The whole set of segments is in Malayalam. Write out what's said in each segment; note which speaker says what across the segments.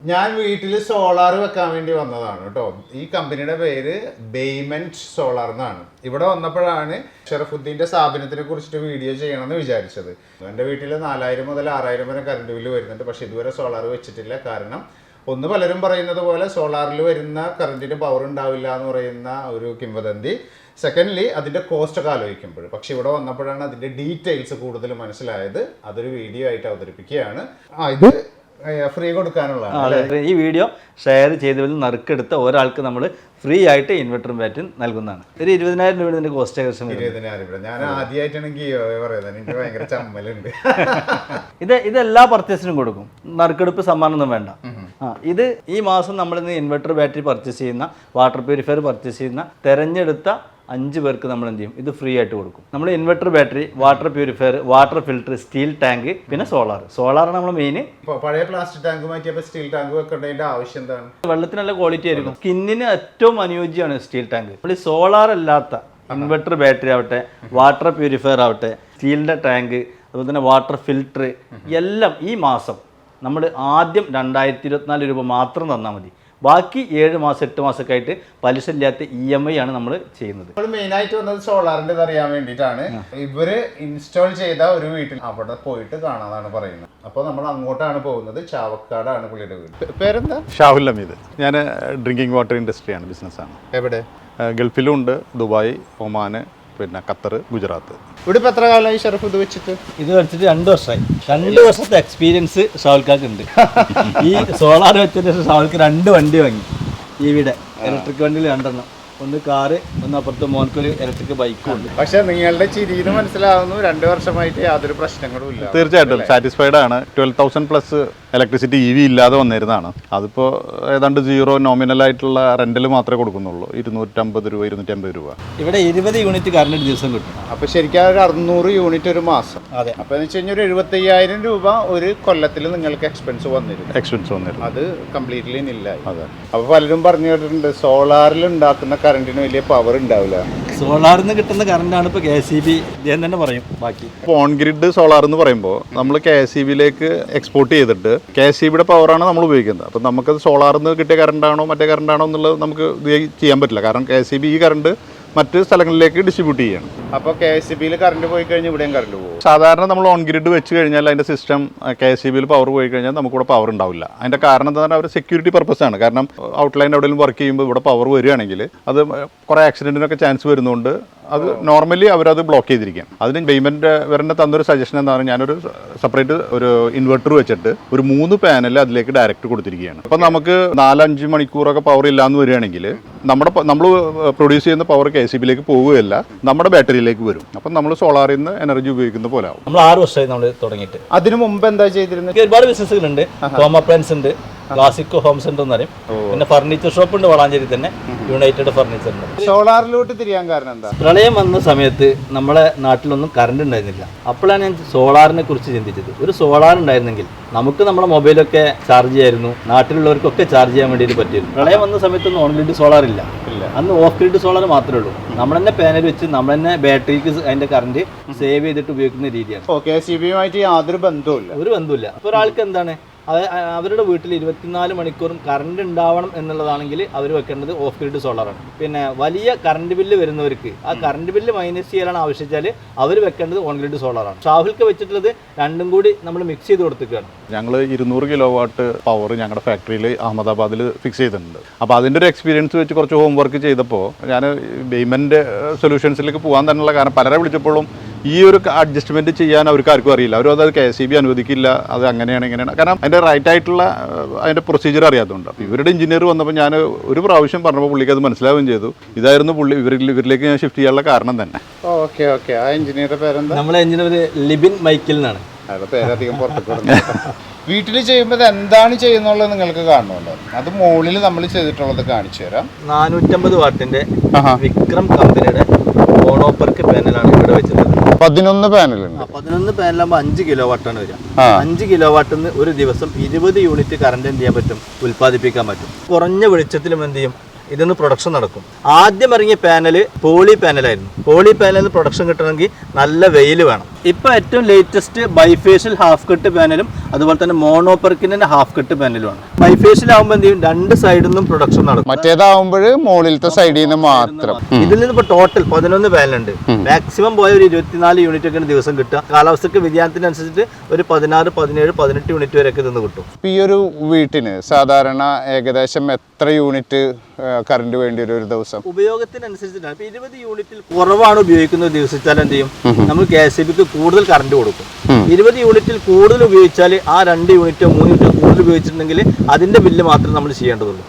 Speaker 1: ഞാൻ വീട്ടിൽ സോളാർ വെക്കാൻ വേണ്ടി വന്നതാണ് കേട്ടോ. ഈ കമ്പനിയുടെ പേര് ബെയ്മെന്റ് സോളാർ എന്നാണ്. ഇവിടെ വന്നപ്പോഴാണ് ഷറഫുദ്ദീന്റെ സ്ഥാപനത്തിനെ കുറിച്ചിട്ട് വീഡിയോ ചെയ്യണമെന്ന് വിചാരിച്ചത്. എൻ്റെ വീട്ടിൽ 4000 മുതൽ 6000 വരെ കറണ്ട് ബില്ല് വരുന്നുണ്ട്. പക്ഷെ ഇതുവരെ സോളാർ വെച്ചിട്ടില്ല. കാരണം ഒന്ന്, പലരും പറയുന്നത് പോലെ സോളാറിൽ വരുന്ന കറണ്ടിന് പവർ ഉണ്ടാവില്ല എന്ന് പറയുന്ന ഒരു കിംവദന്തി. സെക്കൻഡ്ലി അതിൻ്റെ കോസ്റ്റ് ഒക്കെ ആലോചിക്കുമ്പോൾ. പക്ഷെ ഇവിടെ വന്നപ്പോഴാണ് അതിൻ്റെ ഡീറ്റെയിൽസ് കൂടുതൽ മനസ്സിലായത്. അതൊരു വീഡിയോ ആയിട്ട് അവതരിപ്പിക്കുകയാണ്. ഇത് ഫ്രീ കൊടുക്കാനുള്ളതാണ്.
Speaker 2: ഈ വീഡിയോ ഷെയർ ചെയ്തതിൽ നറുക്കെടുത്ത ഒരാൾക്ക് നമ്മൾ ഫ്രീ ആയിട്ട് ഇൻവെർട്ടറും ബാറ്റും നൽകുന്നതാണ്. ഒരു 20,000 രൂപ ഇതിന്റെ കോസ്റ്റ് ഏകദേശം
Speaker 1: 20,000 രൂപ. ഞാൻ ആദ്യമായിട്ടാണെങ്കിൽ പറയുന്നത്, എനിക്ക് ഭയങ്കര ചമ്മലുണ്ട്.
Speaker 2: ഇത് എല്ലാ പർച്ചേസിനും കൊടുക്കും. നറുക്കെടുപ്പ് സമ്മാനമൊന്നും വേണ്ട. ഇത് ഈ മാസം നമ്മളിന്ന് ഇൻവെർട്ടർ ബാറ്ററി പർച്ചേസ് ചെയ്യുന്ന, വാട്ടർ പ്യൂരിഫയർ പർച്ചേസ് ചെയ്യുന്ന തെരഞ്ഞെടുത്ത 5 പേർക്ക് നമ്മൾ എന്ത് ചെയ്യും, ഇത് ഫ്രീ ആയിട്ട് കൊടുക്കും. നമ്മൾ inverter battery, water purifier, water filter, steel tank, പിന്നെ സോളാറാണ് നമ്മൾ മെയിൻ.
Speaker 1: പഴയ പ്ലാസ്റ്റിക് ടാങ്ക് മാറ്റിയപ്പോൾ സ്റ്റീൽ ടാങ്ക് വെക്കേണ്ടതിന്റെ ആവശ്യം എന്താണ്?
Speaker 2: വെള്ളത്തിന് നല്ല ക്വാളിറ്റി ആയിരിക്കും. സ്കിന്നിന് ഏറ്റവും അനുയോജ്യമാണ് സ്റ്റീൽ ടാങ്ക്. നമ്മൾ ഈ സോളാർ അല്ലാത്ത ഇൻവെർട്ടർ ബാറ്ററി ആവട്ടെ, വാട്ടർ പ്യൂരിഫയർ ആവട്ടെ, സ്റ്റീലിൻ്റെ ടാങ്ക്, അതുപോലെ തന്നെ വാട്ടർ ഫിൽറ്റർ, എല്ലാം ഈ മാസം നമ്മൾ ആദ്യം 2024 രൂപ മാത്രം തന്നാൽ മതി. ബാക്കി 7 മാസം 8 മാസമൊക്കെ ആയിട്ട് പലിശ ഇല്ലാത്ത EMI ആണ് നമ്മൾ ചെയ്യുന്നത്.
Speaker 1: നമ്മൾ മെയിനായിട്ട് വന്നത് സോളാറിന്റെ അറിയാൻ വേണ്ടിയിട്ടാണ്. ഇവര് ഇൻസ്റ്റാൾ ചെയ്ത ഒരു വീട്ടിൽ അവിടെ പോയിട്ട് കാണാനാണ് പറയുന്നത്. അപ്പോൾ നമ്മൾ അങ്ങോട്ടാണ് പോകുന്നത്. ചാവക്കാടാണ് പുള്ളിയുടെ വീട്. പേരെന്താ?
Speaker 3: ഷാഹുൽ അമീദ്. ഞാൻ ഡ്രിങ്കിങ് വാട്ടർ ഇൻഡസ്ട്രിയാണ്, ബിസിനസ്സാണ്.
Speaker 1: എവിടെ?
Speaker 3: ഗൾഫിലും ഉണ്ട്, ദുബായ്, ഒമാന്, പിന്നെ ഖത്തർ, ഗുജറാത്ത്.
Speaker 1: ഇവിടെ ഇപ്പം എത്ര കാലമായി ഷറഫ് ഇത് വെച്ചിട്ട്?
Speaker 2: ഇത് വെച്ചിട്ട് 2 വർഷമായി. 2 വർഷത്തെ എക്സ്പീരിയൻസ് ഷാവുൽക്കാക്ക് ഉണ്ട്. ഈ സോളാർ വെച്ചതിന് ശേഷം ഷാവുൽക്ക് 2 വണ്ടി വാങ്ങി. ഇവിടെ ഇലക്ട്രിക് വണ്ടിയിൽ 2 ഒന്ന് കാറ്, ഒന്ന് അപ്പുറത്ത് മോൻക്കൊരു ഇലക്ട്രിക് ബൈക്കും ഉണ്ട്.
Speaker 1: പക്ഷെ നിങ്ങളുടെ ചിരിന്ന് മനസ്സിലാവുന്നു 2 വർഷമായിട്ട് യാതൊരു പ്രശ്നങ്ങളും ഇല്ല.
Speaker 3: തീർച്ചയായിട്ടും സാറ്റിസ്ഫൈഡ് ആണ്. 12,000 പ്ലസ് ഇലക്ട്രിസിറ്റി EV ഇല്ലാതെ വന്നിരുന്നതാണ്. അതിപ്പോൾ ഏതാണ്ട് 0 നോമിനൽ ആയിട്ടുള്ള റെന്റൽ മാത്രമേ കൊടുക്കുന്നുള്ളൂ. 250 രൂപ, 250 രൂപ.
Speaker 2: ഇവിടെ 20 യൂണിറ്റ് കറണ്ട് ദിവസം കിട്ടും.
Speaker 1: അപ്പൊ ശരിക്കും ഒരു 600 യൂണിറ്റ് ഒരു മാസം.
Speaker 2: അതെ.
Speaker 1: അപ്പൊ എന്ന് വെച്ച് കഴിഞ്ഞാൽ ഒരു 75,000 രൂപ ഒരു കൊല്ലത്തിൽ നിങ്ങൾക്ക് എക്സ്പെൻസ് വന്നിരുന്നു. അത് കംപ്ലീറ്റ്ലി ഇല്ല.
Speaker 3: അതെ.
Speaker 1: അപ്പൊ പലരും പറഞ്ഞു കേട്ടിട്ടുണ്ട് സോളാറിൽ ഉണ്ടാക്കുന്ന കറണ്ടിന് വലിയ പവർ ഉണ്ടാവില്ല.
Speaker 2: സോളാറിൽ നിന്ന് കിട്ടുന്ന കറണ്ടാണ് ഇപ്പോൾ KSEB ഞാൻ തന്നെ പറയും. ബാക്കി
Speaker 3: ഓൺ ഗ്രിഡ് സോളാർ എന്ന് പറയുമ്പോൾ നമ്മൾ KSEBിലേക്ക് എക്സ്പോർട്ട് ചെയ്തിട്ട് KSEBിയുടെ പവറാണ് നമ്മൾ ഉപയോഗിക്കുന്നത്. അപ്പം നമുക്കത് സോളാറിൽ നിന്ന് കിട്ടിയ കറണ്ടാണോ മറ്റേ കറണ്ടാണോ എന്നുള്ളത് നമുക്ക് ചെയ്യാൻ പറ്റില്ല. കാരണം KSEB ഈ കറണ്ട് മറ്റ് സ്ഥലങ്ങളിലേക്ക് ഡിസ്ട്രിബ്യൂട്ട് ചെയ്യണം.
Speaker 1: അപ്പോൾ KSEBിയിൽ കറണ്ട് പോയി കഴിഞ്ഞാൽ ഇവിടെയും കറണ്ട് പോകും.
Speaker 3: സാധാരണ നമ്മൾ ഓൺ ഗ്രിഡ് വെച്ച് കഴിഞ്ഞാൽ അതിൻ്റെ സിസ്റ്റം KSEBിയിൽ പവർ പോയി കഴിഞ്ഞാൽ നമുക്കിവിടെ പവർ ഉണ്ടാവില്ല. അതിൻ്റെ കാരണം എന്താ പറഞ്ഞാൽ അവർ സെക്യൂരിറ്റി പർപ്പസാണ്. കാരണം ഔട്ട്ലൈൻ എവിടെയെങ്കിലും വർക്ക് ചെയ്യുമ്പോൾ ഇവിടെ പവർ വരികയാണെങ്കിൽ അത് കുറേ ആക്സിഡൻറ്റിനൊക്കെ ചാൻസ് വരുന്നതുകൊണ്ട് അത് നോർമലി അവരത് ബ്ലോക്ക് ചെയ്തിരിക്കാം. അതിന് പേയ്മെൻറ്റ് വരേണ്ട തന്നൊരു സജഷൻ എന്താ പറഞ്ഞാൽ ഞാനൊരു സെപ്പറേറ്റ് ഒരു ഇൻവെർട്ടർ വെച്ചിട്ട് ഒരു 3 പാനൽ അതിലേക്ക് ഡയറക്റ്റ് കൊടുത്തിരിക്കുകയാണ്. അപ്പം നമുക്ക് 4-5 മണിക്കൂറൊക്കെ പവർ ഇല്ലാന്ന് വരികയാണെങ്കിൽ നമ്മൾ പ്രൊഡ്യൂസ് ചെയ്യുന്ന പവർ KSEBിലേക്ക് പോവുകയല്ല, നമ്മുടെ ബാറ്ററിയിലേക്ക് വരും. അപ്പം നമ്മൾ സോളാറിൽ നിന്ന് എനർജി ഉപയോഗിക്കുന്ന പോലെ ആവും.
Speaker 2: നമ്മൾ 6 വർഷമായി നമ്മൾ തുടങ്ങിയിട്ട്.
Speaker 1: അതിനു മുമ്പ് എന്താ ചെയ്തിരുന്നത്?
Speaker 2: ഒരുപാട് ബിസിനസ്സുകളുണ്ട്. ഹോം അപ്ലയൻസ് ഉണ്ട്, ക്ലാസിക് ഹോം സെന്റർ എന്ന് പറയും. പിന്നെ ഫർണിച്ചർ ഷോപ്പ് ഉണ്ട് വളാഞ്ചേരി തന്നെ, യുണൈറ്റഡ് ഫർണിച്ചർ ഉണ്ട്.
Speaker 1: സോളാറിലോട്ട് തിരിയാൻ കാരണം എന്താ?
Speaker 2: പ്രളയം വന്ന സമയത്ത് നമ്മുടെ നാട്ടിലൊന്നും കറണ്ട് ഉണ്ടായിരുന്നില്ല. അപ്പോഴാണ് ഞാൻ സോളാറിനെ കുറിച്ച് ചിന്തിച്ചത്. ഒരു സോളാർ ഉണ്ടായിരുന്നെങ്കിൽ നമുക്ക് നമ്മുടെ മൊബൈലൊക്കെ ചാർജ് ചെയ്യായിരുന്നു, നാട്ടിലുള്ളവർക്കൊക്കെ ചാർജ് ചെയ്യാൻ വേണ്ടിയിട്ട് പറ്റിയിരുന്നു. പ്രളയം വന്ന സമയത്തൊന്നും ഓൺ ഗ്രിഡ് സോളാർ ഇല്ല. അന്ന് ഓഫ് ഗ്രിഡ് സോളാർ മാത്രമേ ഉള്ളൂ. നമ്മൾ തന്നെ പാനൽ വെച്ച് നമ്മൾ തന്നെ ബാറ്ററിക്ക് അതിന്റെ കറണ്ട് സേവ് ചെയ്തിട്ട് ഉപയോഗിക്കുന്ന രീതിയാണ്.
Speaker 1: KSEBിയുമായിട്ട് യാതൊരു ബന്ധവുമില്ല.
Speaker 2: ഒരു ബന്ധമില്ല. അപ്പോൾ ഒരാൾക്ക് എന്താണ്, അവരുടെ വീട്ടിൽ 24 മണിക്കൂറും കറണ്ട് ഉണ്ടാവണം എന്നുള്ളതാണെങ്കിൽ അവർ വെക്കേണ്ടത് ഓഫ് ഗ്രിഡ് സോളാറാണ്. പിന്നെ വലിയ കറണ്ട് ബില്ല് വരുന്നവർക്ക് ആ കറണ്ട് ബില്ല് മൈനസ് ചെയ്യാനാണ് ആവശ്യിച്ചാൽ അവർ വെക്കേണ്ടത് ഓൺ ഗ്രിഡ് സോളാറാണ്. ഷാഹുൽക്ക് വെച്ചിട്ടുള്ളത് 2ഉം കൂടി നമ്മൾ മിക്സ് ചെയ്ത് കൊടുത്തിരിക്കുകയാണ്.
Speaker 3: ഞങ്ങൾ 200 കിലോവാട്ട് പവർ ഞങ്ങളുടെ ഫാക്ടറിയിൽ അഹമ്മദാബാദിൽ ഫിക്സ് ചെയ്തിട്ടുണ്ട്. അപ്പോൾ അതിൻ്റെ ഒരു എക്സ്പീരിയൻസ് വെച്ച് കുറച്ച് ഹോംവർക്ക് ചെയ്തപ്പോൾ ഞാൻ പേയ്മെൻറ്റ് സൊല്യൂഷൻസിലേക്ക് പോകാൻ തന്നെയുള്ള കാരണം പലരെ വിളിച്ചപ്പോഴും ഈ ഒരു അഡ്ജസ്റ്റ്മെൻറ്റ് ചെയ്യാൻ അവർക്ക് ആർക്കും അറിയില്ല. അവരും അത് KSEB അനുവദിക്കില്ല, അത് അങ്ങനെയാണ് ഇങ്ങനെയാണ്. കാരണം അതിൻ്റെ റൈറ്റ് ആയിട്ടുള്ള അതിൻ്റെ പ്രൊസീജിയർ അറിയാത്തതുകൊണ്ട്. അപ്പോൾ ഇവരുടെ എഞ്ചിനീയർ വന്നപ്പോൾ ഞാൻ ഒരു പ്രാവശ്യം പറഞ്ഞപ്പോൾ പുള്ളിക്ക് അത് മനസ്സിലാവുകയും ചെയ്തു. ഇതായിരുന്നു പുള്ളി ഇവരിലേക്ക് ഞാൻ ഷിഫ്റ്റ് ചെയ്യാനുള്ള കാരണം തന്നെ.
Speaker 1: ഓക്കെ. ആ എഞ്ചിനീയറുടെ പേരെന്താ?
Speaker 2: നമ്മളെ എഞ്ചിനീയർ ലിബിൻ മൈക്കിൾ എന്നാണ്.
Speaker 1: പേരധികം പുറത്തേക്ക് വീട്ടിൽ ചെയ്യുമ്പോൾ എന്താണ് ചെയ്യുന്നുള്ളത് നിങ്ങൾക്ക് കാണുന്നുണ്ടോ? അത് മുകളിൽ നമ്മൾ ചെയ്തിട്ടുള്ളത് കാണിച്ചു തരാം.
Speaker 2: 450 വാട്ടിന്റെ വിക്രം കമ്പനിയുടെ മോണോപ്പർക്ക് പാനലാണ് ഇവിടെ വെച്ചിട്ടുള്ളത്.
Speaker 1: 11 പാനലുണ്ട്.
Speaker 2: 11 പാനലാകുമ്പോൾ 5 കിലോ വാട്ടാണ് വരിക. 5 കിലോ വാട്ടിൽ നിന്ന് ഒരു ദിവസം 20 യൂണിറ്റ് കറണ്ട് എന്ത് ചെയ്യാൻ പറ്റും, ഉൽപ്പാദിപ്പിക്കാൻ പറ്റും. കുറഞ്ഞ വെളിച്ചത്തിലും എന്ത് ചെയ്യും, ഇതിന്ന് പ്രൊഡക്ഷൻ നടക്കും. ആദ്യം ഇറങ്ങിയ പാനൽ പോളി പാനലായിരുന്നു. പോളി പാനലിന് പ്രൊഡക്ഷൻ കിട്ടണമെങ്കിൽ നല്ല വെയിൽ വേണം. ഇപ്പോൾ ഏറ്റവും ലേറ്റസ്റ്റ് ബൈഫേഷ്യൽ ഹാഫ് കട്ട് പാനലും അതുപോലെ തന്നെ മോണോപെർക്കിൻ്റെ ഹാഫ് കട്ട് പാനലുമാണ്. ബൈഫേഷ്യൽ ആകുമ്പോൾ എന്ത് ചെയ്യും, രണ്ട് സൈഡിൽ നിന്നും പ്രൊഡക്ഷൻ നടക്കും.
Speaker 1: മറ്റേതാവുമ്പോൾ മുകളിലത്തെ സൈഡിൽ നിന്ന് മാത്രം.
Speaker 2: ഇതിൽ നിന്ന് ഇപ്പോൾ ടോട്ടൽ 11 പാനലുണ്ട്. മാക്സിമം പോയ ഒരു 24 യൂണിറ്റ് ഒക്കെയാണ് ദിവസം കിട്ടുക. കാലാവസ്ഥക്ക് വ്യതിയാനത്തിനനുസരിച്ചിട്ട് ഒരു 16, 17, 18 യൂണിറ്റ് വരെയൊക്കെ ഇതിന്ന് കിട്ടും.
Speaker 1: ഈ ഒരു വീട്ടിന് സാധാരണ ഏകദേശം എത്ര യൂണിറ്റ് കറണ്ട് വേണ്ടി വരും ഒരു ദിവസം?
Speaker 2: ഉപയോഗത്തിനനുസരിച്ചിട്ടാണ്. ഇപ്പൊ 20 യൂണിറ്റിൽ കുറവാണ് ഉപയോഗിക്കുന്നത് ദിവസിച്ചാൽ എന്ത് ചെയ്യും, നമ്മൾ KSEBിക്ക് കൂടുതൽ കറണ്ട് കൊടുക്കും. 20 യൂണിറ്റിൽ കൂടുതൽ ഉപയോഗിച്ചാൽ ആ 2 യൂണിറ്റോ 3 യൂണിറ്റോ കൂടുതൽ ഉപയോഗിച്ചിട്ടുണ്ടെങ്കിൽ അതിന്റെ ബില്ല് മാത്രമേ നമ്മൾ ചെയ്യേണ്ടതുള്ളൂ.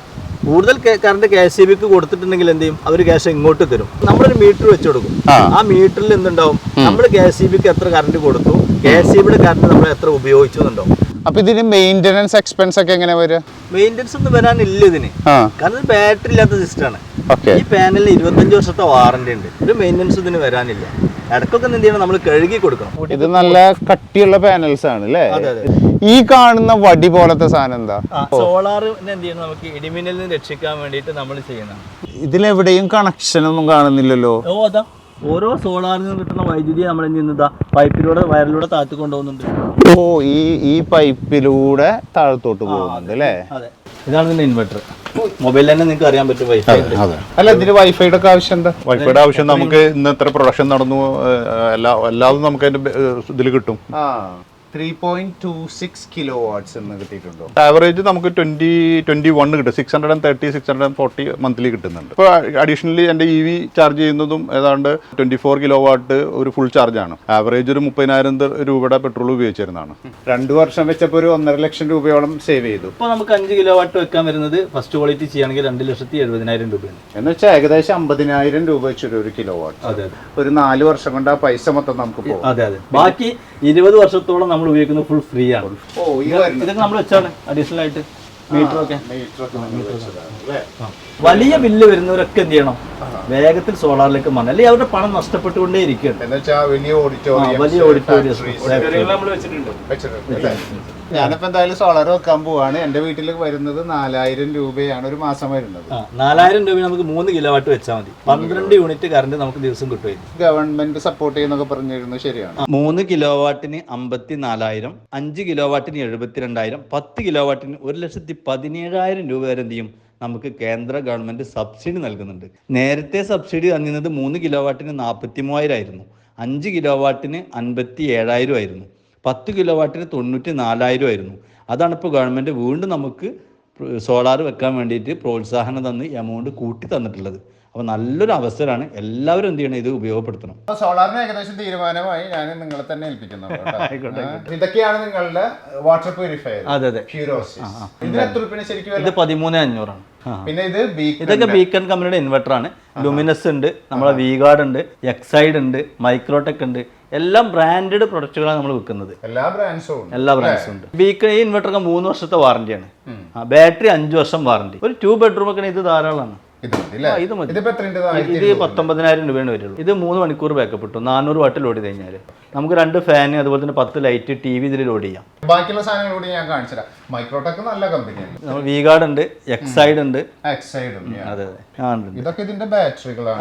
Speaker 2: കൂടുതൽ കറണ്ട് KSEBിക്ക് കൊടുത്തിട്ടുണ്ടെങ്കിൽ എന്ത് ചെയ്യും, അവർ ക്യാഷ് ഇങ്ങോട്ട് തരും. നമ്മളൊരു മീറ്റർ വെച്ച് കൊടുക്കും. ആ മീറ്ററിൽ എന്തുണ്ടാവും, നമ്മൾ KSEBിക്ക് എത്ര കറണ്ട് കൊടുത്തു, KSEBിയുടെ കറണ്ട് നമ്മൾ എത്ര ഉപയോഗിച്ചു എന്നുണ്ടാവും.
Speaker 1: അപ്പൊ ഇതിന് മെയിൻ്റനൻസ് എക്സ്പെൻസ് ഒക്കെ എങ്ങനെ വരിക?
Speaker 2: മെയിൻ്റനൻസ് ഒന്നും വരാനില്ല ഇതിന്, കാരണം ഇത് ബാറ്ററി ഇല്ലാത്ത സിസ്റ്റമാണ്. ഈ പാനലിന് 25 വർഷത്തെ വാറന്റി ഉണ്ട്. ഒരു മെയിൻ്റനൻസ് ഇതിന് വരാനില്ല. ഇടയ്ക്കൊക്കെ എന്ത് ചെയ്യണം, നമ്മൾ കഴുകി കൊടുക്കണം.
Speaker 1: ഇത് നല്ല കട്ടിയുള്ള പാനൽസ് ആണ് അല്ലേ? ഈ കാണുന്ന വടി പോലത്തെ സാധനം എന്താ?
Speaker 2: സോളാറിന് എന്ത് ചെയ്യണം, നമുക്ക് ഇടിമിന്നലിൽ നിന്ന് രക്ഷിക്കാൻ വേണ്ടിയിട്ട് നമ്മൾ ചെയ്യുന്നതാണ്.
Speaker 1: ഇതിലെവിടെയും കണക്ഷൻ ഒന്നും കാണുന്നില്ലല്ലോ.
Speaker 2: അതാ ഓരോ സോളാറിൽ നിന്ന് കിട്ടുന്ന വൈദ്യുതി നമ്മൾ എന്ത് ചെയ്യുന്നതാ, പൈപ്പിലൂടെ വയറിലൂടെ താഴ്ത്തി കൊണ്ടുപോകുന്നുണ്ട്.
Speaker 1: ഓ, ഈ പൈപ്പിലൂടെ താഴത്തോട്ട് പോകുന്നുണ്ട് അല്ലേ?
Speaker 2: അതെ, ഇതാണ് ഇതിന്റെ ഇൻവെർട്ടർ. മൊബൈലിൽ തന്നെ നിങ്ങൾക്ക് അറിയാൻ പറ്റും വൈഫൈ.
Speaker 1: അല്ല, ഇതിന് വൈഫൈയുടെ ഒക്കെ ആവശ്യം എന്താ?
Speaker 3: വൈഫൈയുടെ ആവശ്യം നമുക്ക് ഇന്ന് എത്ര പ്രൊഡക്ഷൻ നടന്നു എല്ലാതും നമുക്ക് അതിന്റെ ഇതിൽ കിട്ടും.
Speaker 1: 3.26 കിലോ വാട്ട്സ് എന്ന് കിട്ടിയിട്ടുണ്ടോ?
Speaker 3: ആവറേജ് നമുക്ക് 21 കിട്ടും. 630, 640 മന്ത്ലി കിട്ടുന്നുണ്ട്. ഇപ്പോൾ അഡീഷണലി എൻ്റെ EV ചാർജ് ചെയ്യുന്നതും ഏതാണ്ട് 24 കിലോ വാട്ട് ഒരു ഫുൾ ചാർജാണ്. ആവറേജ് ഒരു 30,000 രൂപയുടെ പെട്രോൾ ഉപയോഗിച്ചിരുന്നതാണ്.
Speaker 1: 2 വർഷം വെച്ചപ്പോൾ ഒരു 1.5 ലക്ഷം രൂപയോളം സേവ് ചെയ്തു.
Speaker 2: ഇപ്പോൾ നമുക്ക് 5 കിലോ വാട്ട് വെക്കാൻ വരുന്നത് ഫസ്റ്റ് ക്വാളിറ്റി ചെയ്യുകയാണെങ്കിൽ 2,70,000 രൂപയാണ്.
Speaker 1: എന്ന് വെച്ചാൽ ഏകദേശം 50,000 രൂപ വെച്ചൊരു 1 കിലോ വാട്ട്.
Speaker 2: അതെ,
Speaker 1: ഒരു 4 വർഷം കൊണ്ട് ആ പൈസ മൊത്തം നമുക്ക് പോകും.
Speaker 2: അതെ. ബാക്കി 20 വർഷത്തോളം നമ്മൾ ഉപയോഗിക്കുന്നത് ഫുൾ ഫ്രീ ആണ്. ഇതൊക്കെ നമ്മൾ വെച്ചാണ് അഡീഷണൽ ആയിട്ട് മീറ്ററൊക്കെ. വലിയ ബില്ല് വരുന്നവരൊക്കെ എന്ത് ചെയ്യണം, വേഗത്തിൽ സോളാറിലേക്ക് മാറണം, അല്ലെങ്കിൽ അവരുടെ പണം നഷ്ടപ്പെട്ടുകൊണ്ടേ ഇരിക്കുകയാണ്.
Speaker 1: വലിയ ഓഡിറ്റോറിയം
Speaker 2: നമ്മൾ വെച്ചിട്ടുണ്ട്.
Speaker 1: ഞാനിപ്പോ എന്തായാലും സോളാർ വെക്കാൻ പോവാണ്. എന്റെ വീട്ടിൽ വരുന്നത് 4,000 രൂപയാണ് ഒരു മാസം വരുന്നത്.
Speaker 2: 4,000 രൂപ നമുക്ക് 3 കിലോ വാട്ട് വെച്ചാൽ മതി. 12 യൂണിറ്റ് കറണ്ട് നമുക്ക് ദിവസം കിട്ടുമായിരുന്നു.
Speaker 1: ഗവൺമെന്റ് സപ്പോർട്ട് ചെയ്യുന്നൊക്കെ പറഞ്ഞിരുന്നു, ശരിയാണ്.
Speaker 2: 3 കിലോ വാട്ടിന് 54,000, 5 കിലോ വാട്ടിന് 72,000, 10 കിലോ വാട്ടിന് 1,17,000 രൂപ വരെ എന്ത് ചെയ്യും, നമുക്ക് കേന്ദ്ര ഗവൺമെന്റ് സബ്സിഡി നൽകുന്നുണ്ട്. നേരത്തെ സബ്സിഡി തന്നിരുന്നത് 3 കിലോ വാട്ടിന് 43,000 ആയിരുന്നു, 5 കിലോ വാട്ടിന് 57,000 ആയിരുന്നു, 10 കിലോ വാട്ടിന് 94,000 ആയിരുന്നു. അതാണ് ഇപ്പോൾ ഗവൺമെൻറ് വീണ്ടും നമുക്ക് സോളാർ വെക്കാൻ വേണ്ടിയിട്ട് പ്രോത്സാഹനം തന്ന് എമൗണ്ട് കൂട്ടി തന്നിട്ടുള്ളത്. അപ്പോൾ നല്ലൊരു അവസരമാണ്. എല്ലാവരും എന്ത് ചെയ്യണം, ഇത് ഉപയോഗപ്പെടുത്തണം.
Speaker 1: സോളാറിന് ഏകദേശം തീരുമാനമായി. ഞാൻ നിങ്ങളെ തന്നെ ഏൽപ്പിക്കുന്നുണ്ട്. ഇതൊക്കെയാണ് നിങ്ങളുടെ വാട്ടർ പ്യൂരിഫയർ.
Speaker 2: അതെ.
Speaker 1: ഇതിന് എത്ര രൂപയാണ് ശരിക്കും?
Speaker 2: ഇത് 13,500 ആണ്.
Speaker 1: പിന്നെ
Speaker 2: ഇതൊക്കെ ബീക്കൺ കമ്പനിയുടെ ഇൻവെർട്ടർ ആണ്. ലുമിനസ് ഉണ്ട്, നമ്മളെ വീഗാർഡ് ഉണ്ട്, എക്സൈഡ് ഉണ്ട്, മൈക്രോടെക് ഉണ്ട്. എല്ലാം ബ്രാൻഡഡ് പ്രൊഡക്റ്റുകളാണ് നമ്മൾ വിൽക്കുന്നത്.
Speaker 1: എല്ലാ ബ്രാൻഡ്സും
Speaker 2: ഉണ്ട്. ബീക്കൺ ഈ ഇൻവെർട്ടർക്ക് 3 വർഷത്തെ വാറന്റിയാണ്. ബാറ്ററി 5 വർഷം വാറന്റി. ഒരു 2 ബെഡ്റൂം ഒക്കെ ഇത് ധാരാളമാണ്. ഇത് മതി. ഇത് 19,000 രൂപയാണ് വരുള്ളൂ. ഇത് 3 മണിക്കൂർ ബാക്കപ്പ് കിട്ടും. 400 വാട്ട് ലോഡ് ചെയ്ത് കഴിഞ്ഞാൽ നമുക്ക് 2 ഫാൻ അതുപോലെ തന്നെ 10 ലൈറ്റ് TV ഇതിൽ ലോഡ് ചെയ്യാം.
Speaker 1: ബാക്കിയുള്ള സാധനങ്ങളോട് ഞാൻ കാണിച്ചുതരാം. മൈക്രോടെക് നല്ല കമ്പനിയാണ്.
Speaker 2: നമ്മൾ വീഗാർഡ് ഉണ്ട്, എക്സൈഡ് ഉണ്ട്.
Speaker 1: അതെ. ഇതൊക്കെ ഇതിന്റെ ബാറ്ററികളാണ്.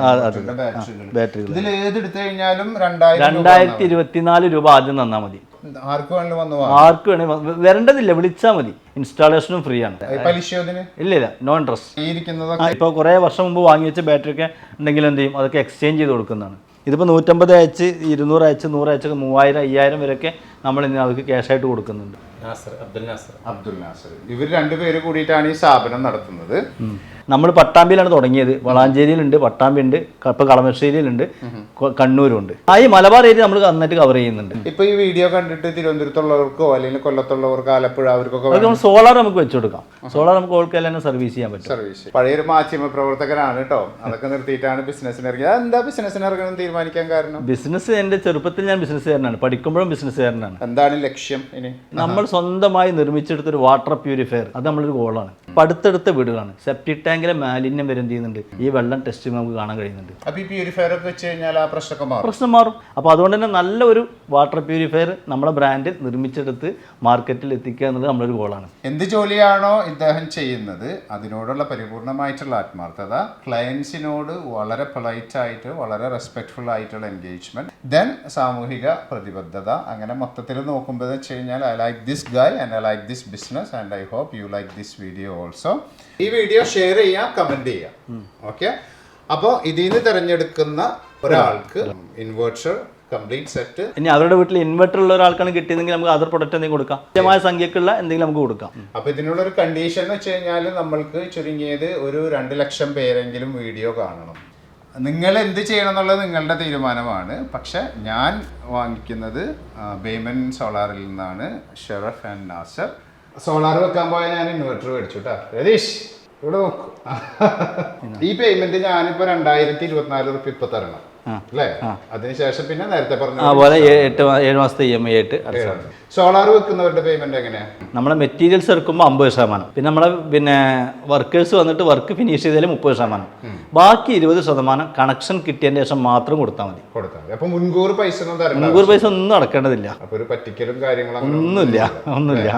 Speaker 2: ബാറ്ററികൾ
Speaker 1: ഇതിൽ ഏതെടുത്തു കഴിഞ്ഞാലും
Speaker 2: 2,024 രൂപ ആദ്യം തന്നാൽ മതി.
Speaker 1: ആർക്ക്
Speaker 2: വേണമെങ്കിൽ വരേണ്ടതില്ല, വിളിച്ചാൽ മതി. ഇൻസ്റ്റാളേഷനും ഫ്രീ ആണ്. ഇല്ല, നോ ഇൻട്രസ്റ്റ്. ഇപ്പോൾ കുറേ വർഷം മുമ്പ് വാങ്ങി വെച്ച ബാറ്ററി ഒക്കെ ഉണ്ടെങ്കിൽ എന്ത് ചെയ്യും, അതൊക്കെ എക്സ്ചേഞ്ച് ചെയ്ത് കൊടുക്കുന്നതാണ്. ഇതിപ്പോൾ 150 അയച്ച് 200 അയച്ച് 100 അയച്ചൊക്കെ 3,000 5,000 വരെയൊക്കെ നമ്മൾ ഇന്ന് അവർക്ക് ക്യാഷായിട്ട് കൊടുക്കുന്നുണ്ട്.
Speaker 1: അബ്ദുൽ നാസർ ഇവർ 2 പേര് കൂടിയിട്ടാണ് ഈ സ്ഥാപനം നടത്തുന്നത്.
Speaker 2: നമ്മൾ പട്ടാമ്പിയിലാണ് തുടങ്ങിയത്. വളാഞ്ചേരിയിലുണ്ട്, പട്ടാമ്പി ഉണ്ട്, ഇപ്പോൾ കളമശ്ശേരിയിലുണ്ട്, കണ്ണൂരുണ്ട്. ഈ മലബാർ ഏരിയ നമ്മൾ നന്നായിട്ട് കവർ ചെയ്യുന്നുണ്ട്.
Speaker 1: ഇപ്പൊ ഈ വീഡിയോ കണ്ടിട്ട് തിരുവനന്തപുരത്തുള്ളവർക്കോ അല്ലെങ്കിൽ കൊല്ലത്തുള്ളവർക്കോ ആലപ്പുഴ അവർക്കൊക്കെ
Speaker 2: നമ്മൾ സോളാർ നമുക്ക് വെച്ചു കൊടുക്കാം. സോളാർ നമുക്ക് ഓൾക്കെല്ലാം തന്നെ സർവീസ് ചെയ്യാൻ പറ്റും.
Speaker 1: പഴയൊരു മാധ്യമ പ്രവർത്തകനാണ് കേട്ടോ. അതൊക്കെ നിർത്തിയിട്ടാണ് ബിസിനസ്സിന് ഇറങ്ങിയത്. എന്താ ബിസിനസ്സിന് ഇറങ്ങണം തീരുമാനിക്കാൻ കാരണം?
Speaker 2: ബിസിനസ് എന്റെ ചെറുപ്പത്തിൽ ഞാൻ ബിസിനസ്സുകാരനാണ്, പഠിക്കുമ്പോഴും ബിസിനസ്സുകാരനാണ്.
Speaker 1: എന്താണ് ലക്ഷ്യം? ഇനി
Speaker 2: നമ്മൾ സ്വന്തമായി നിർമ്മിച്ചെടുത്തൊരു വാട്ടർ പ്യൂരിഫയർ, അത് നമ്മളൊരു ഗോളാണ്. അടുത്തടുത്ത വീടുകളാണ്, സെപ്റ്റിക് ടാങ്ക് ടാങ്കിലെ മാലിന്യം വരെ എന്ത് ചെയ്യുന്നുണ്ട് ഈ വെള്ളം ടെസ്റ്റ് നമുക്ക് കാണാൻ കഴിയുന്നുണ്ട്.
Speaker 1: അപ്പൊ ഈ പ്യൂരിഫയർ ഒക്കെ വെച്ച് കഴിഞ്ഞാൽ ആ പ്രശ്നമൊക്കെ മാറും.
Speaker 2: പ്രശ്നം മാറും. അപ്പോൾ അതുകൊണ്ട് തന്നെ നല്ലൊരു വാട്ടർ പ്യൂരിഫയർ നമ്മുടെ ബ്രാൻഡിൽ നിർമ്മിച്ചെടുത്ത് മാർക്കറ്റിൽ എത്തിക്കുക എന്നുള്ളത് നമ്മളൊരു ഗോളാണ്.
Speaker 1: എന്ത് ജോലിയാണോ ഇദ്ദേഹം ചെയ്യുന്നത് അതിനോടുള്ള പരിപൂർണമായിട്ടുള്ള ആത്മാർത്ഥത, ക്ലയൻസിനോട് വളരെ പൊളൈറ്റ് ആയിട്ട് വളരെ റെസ്പെക്ട്ഫുൾ ആയിട്ടുള്ള എൻഗേജ്മെന്റ്, ദെൻ സാമൂഹിക പ്രതിബദ്ധത, അങ്ങനെ മൊത്തത്തിൽ നോക്കുമ്പോൾ വെച്ച് കഴിഞ്ഞാൽ I like this guy and I like this business and I hope you like this video also. ഈ വീഡിയോ ഷെയർ ചെയ്യാം, കമന്റ് ചെയ്യാം. ഓക്കെ, അപ്പോൾ ഇതിൽ നിന്ന് തിരഞ്ഞെടുക്കുന്ന ഒരാൾക്ക് ഇൻവെർട്ടർ കംപ്ലീറ്റ് സെറ്റ്.
Speaker 2: ഇനി അവരുടെ വീട്ടിൽ ഇൻവെർട്ടർ ഉള്ള ഒരാൾക്കാണ് കിട്ടിയതെങ്കിൽ നമുക്ക് അതർ പ്രൊഡക്റ്റ് എന്തെങ്കിലും കൊടുക്കാം, തുല്യമായ സംഖ്യക്കുള്ള എന്തെങ്കിലും നമുക്ക് കൊടുക്കാം.
Speaker 1: അപ്പൊ ഇതിനുള്ള ഒരു കണ്ടീഷൻ എന്ന് വെച്ച് കഴിഞ്ഞാൽ നമ്മൾക്ക് ചുരുങ്ങിയത് ഒരു 2 ലക്ഷം പേരെങ്കിലും വീഡിയോ കാണണം. നിങ്ങൾ എന്ത് ചെയ്യണം എന്നുള്ളത് നിങ്ങളുടെ തീരുമാനമാണ്. പക്ഷെ ഞാൻ വാങ്ങിക്കുന്നത് ബെയ്മൻ സോളാറിൽ നിന്നാണ്, ഷെറഫ് ആൻഡ് നാസർ. സോളാർ വെക്കാൻ പോയാൽ ഞാൻ ഇൻവെർട്ടർ മേടിച്ചു കേട്ടോ. രതീഷ് ഇവിടെ നോക്കൂ. ഈ പേയ്മെന്റ് ഞാനിപ്പോ 2024 റുപ്യ ഇപ്പൊ തരണം അല്ലേ? അതിനുശേഷം പിന്നെ നേരത്തെ പറഞ്ഞ
Speaker 2: അതുപോലെ 7 മാസത്തെ EMI ആയിട്ട്
Speaker 1: സോളാർ വെക്കുന്നവരുടെ പേയ്മെന്റ് എങ്ങനെയാണ്?
Speaker 2: നമ്മളെ മെറ്റീരിയൽസ് എടുക്കുമ്പോൾ 50%, പിന്നെ നമ്മളെ വർക്കേഴ്സ് വന്നിട്ട് വർക്ക് ഫിനിഷ് ചെയ്താൽ 30%, ബാക്കി 20% കണക്ഷൻ കിട്ടിയതിന് ശേഷം മാത്രം കൊടുത്താൽ മതി.
Speaker 1: അപ്പൊ മുൻകൂർ പൈസ ഒന്നും തരണ്ട,
Speaker 2: മുൻകൂർ പൈസ ഒന്നും അടക്കേണ്ടതില്ല.
Speaker 1: അപ്പൊ ഒരു പറ്റിക്കലും കാര്യങ്ങളും
Speaker 2: ഒന്നുമില്ല.